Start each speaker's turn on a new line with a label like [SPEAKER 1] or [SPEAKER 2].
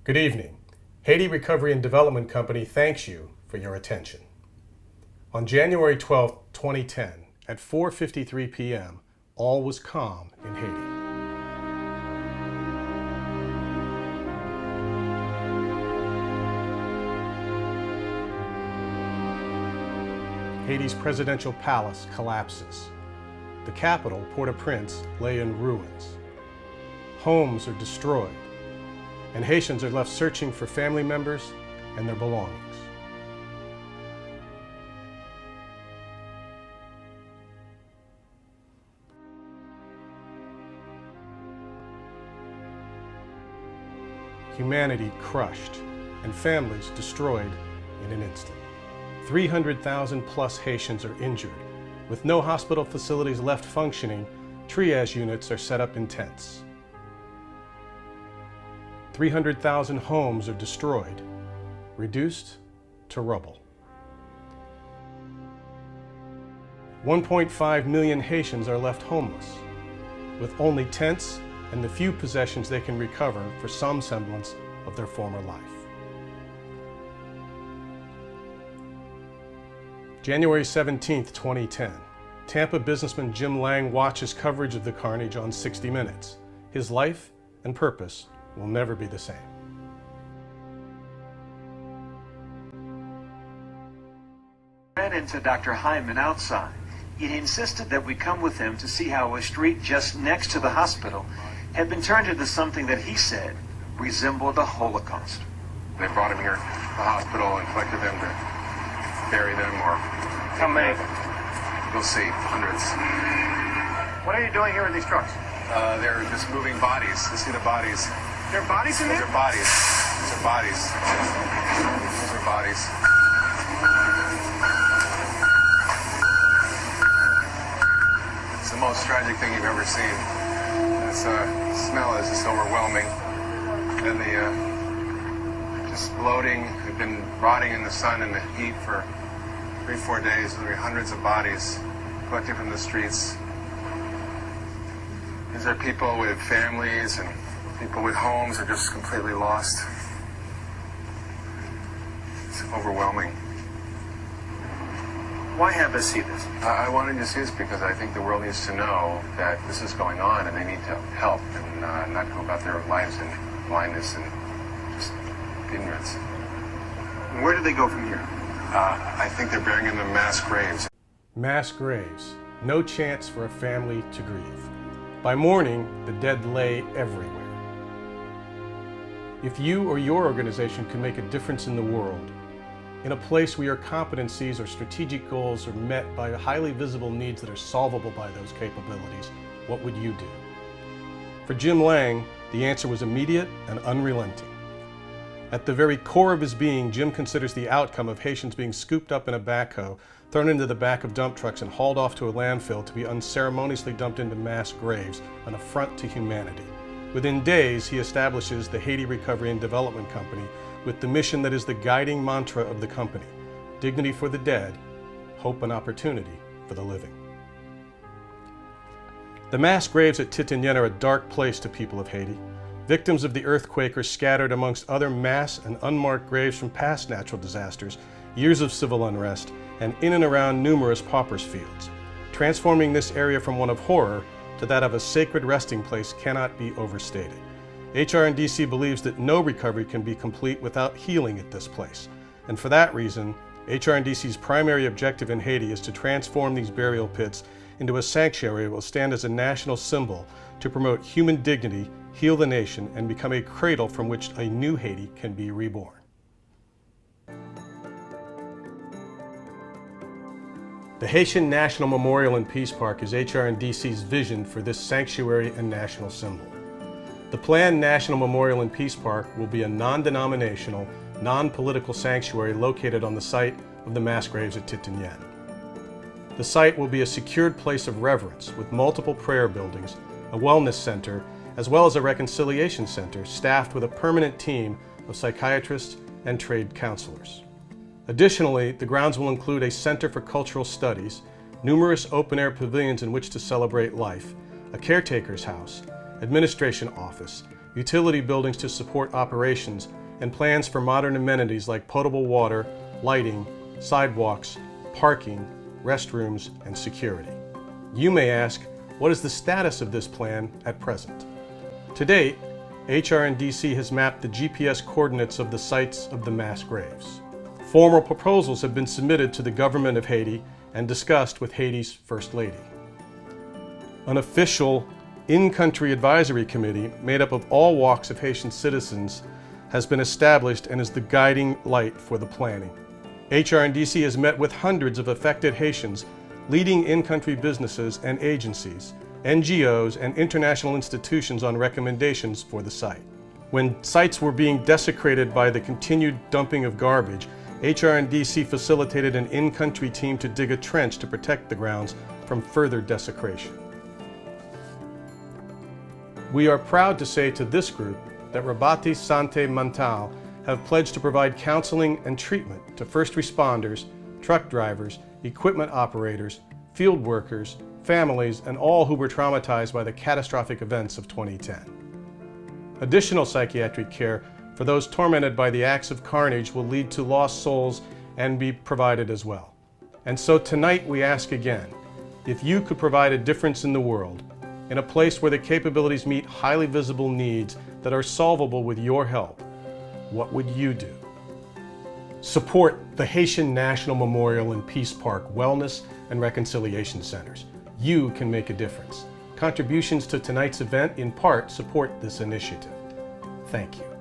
[SPEAKER 1] Good evening. Haiti Recovery and Development Company thanks you for your attention. On January 12, 2010, at 4:53 p.m., all was calm in Haiti. Haiti's presidential palace collapses. The capital, Port-au-Prince, lay in ruins. Homes are destroyed, and Haitians are left searching for family members and their belongings. Humanity crushed and families destroyed in an instant. 300,000 plus Haitians are injured. With no hospital facilities left functioning, triage units are set up in tents. 300,000 homes are destroyed, reduced to rubble. 1.5 million Haitians are left homeless, with only tents and the few possessions they can recover for some semblance of their former life. January 17, 2010. Tampa businessman Jim Lang watches coverage of the carnage on 60 Minutes. His life and purpose will never be the same.
[SPEAKER 2] Ran into Dr. Hyman outside. He insisted that we come with him to see how a street just next to the hospital had been turned into something that he said resembled a Holocaust.
[SPEAKER 3] They brought him here to the hospital and collected them to bury them, or...
[SPEAKER 2] How many?
[SPEAKER 3] You'll see, hundreds.
[SPEAKER 2] What are you doing here with these trucks?
[SPEAKER 3] They're just moving bodies. You see the bodies.
[SPEAKER 2] There are bodies in
[SPEAKER 3] Those
[SPEAKER 2] there?
[SPEAKER 3] are bodies. Those are bodies. Those are bodies. It's the most tragic thing you've ever seen. This smell is just overwhelming. And the just bloating. They've been rotting in the sun and the heat for 3-4 days. There are hundreds of bodies collected from the streets. These are people with families and people with homes are just completely lost. It's overwhelming.
[SPEAKER 2] Why have us see this?
[SPEAKER 3] I wanted to see this because I think the world needs to know that this is going on and they need to help and not go about their lives in blindness and just ignorance.
[SPEAKER 2] Where do they go from here?
[SPEAKER 3] I think they're burying them in mass graves.
[SPEAKER 1] Mass graves, no chance for a family to grieve. By morning, the dead lay everywhere. If you or your organization can make a difference in the world, in a place where your competencies or strategic goals are met by highly visible needs that are solvable by those capabilities, what would you do? For Jim Lang, the answer was immediate and unrelenting. At the very core of his being, Jim considers the outcome of Haitians being scooped up in a backhoe, thrown into the back of dump trucks and hauled off to a landfill to be unceremoniously dumped into mass graves, an affront to humanity. Within days, he establishes the Haiti Recovery and Development Company with the mission that is the guiding mantra of the company: dignity for the dead, hope and opportunity for the living. The mass graves at Titinienne are a dark place to people of Haiti. Victims of the earthquake are scattered amongst other mass and unmarked graves from past natural disasters, years of civil unrest, and in and around numerous paupers' fields. Transforming this area from one of horror to that of a sacred resting place cannot be overstated. HR&DC believes that no recovery can be complete without healing at this place. And for that reason, HR&DC's primary objective in Haiti is to transform these burial pits into a sanctuary that will stand as a national symbol to promote human dignity, heal the nation, and become a cradle from which a new Haiti can be reborn. The Haitian National Memorial and Peace Park is HR&DC's vision for this sanctuary and national symbol. The planned National Memorial and Peace Park will be a non-denominational, non-political sanctuary located on the site of the mass graves at Titinienne. The site will be a secured place of reverence with multiple prayer buildings, a wellness center, as well as a reconciliation center staffed with a permanent team of psychiatrists and trained counselors. Additionally, the grounds will include a center for cultural studies, numerous open-air pavilions in which to celebrate life, a caretaker's house, administration office, utility buildings to support operations, and plans for modern amenities like potable water, lighting, sidewalks, parking, restrooms, and security. You may ask, what is the status of this plan at present? To date, HR&DC has mapped the GPS coordinates of the sites of the mass graves. Formal proposals have been submitted to the government of Haiti and discussed with Haiti's First Lady. An official in-country advisory committee made up of all walks of Haitian citizens has been established and is the guiding light for the planning. HR&DC has met with hundreds of affected Haitians, leading in-country businesses and agencies, NGOs, and international institutions on recommendations for the site. When sites were being desecrated by the continued dumping of garbage, HR&DC facilitated an in-country team to dig a trench to protect the grounds from further desecration. We are proud to say to this group that Rebati, Sante, Mentale have pledged to provide counseling and treatment to first responders, truck drivers, equipment operators, field workers, families, and all who were traumatized by the catastrophic events of 2010. Additional psychiatric care for those tormented by the acts of carnage will lead to lost souls and be provided as well. And so tonight we ask again, if you could provide a difference in the world, in a place where the capabilities meet highly visible needs that are solvable with your help, what would you do? Support the Haitian National Memorial and Peace Park Wellness and Reconciliation Centers. You can make a difference. Contributions to tonight's event in part support this initiative. Thank you.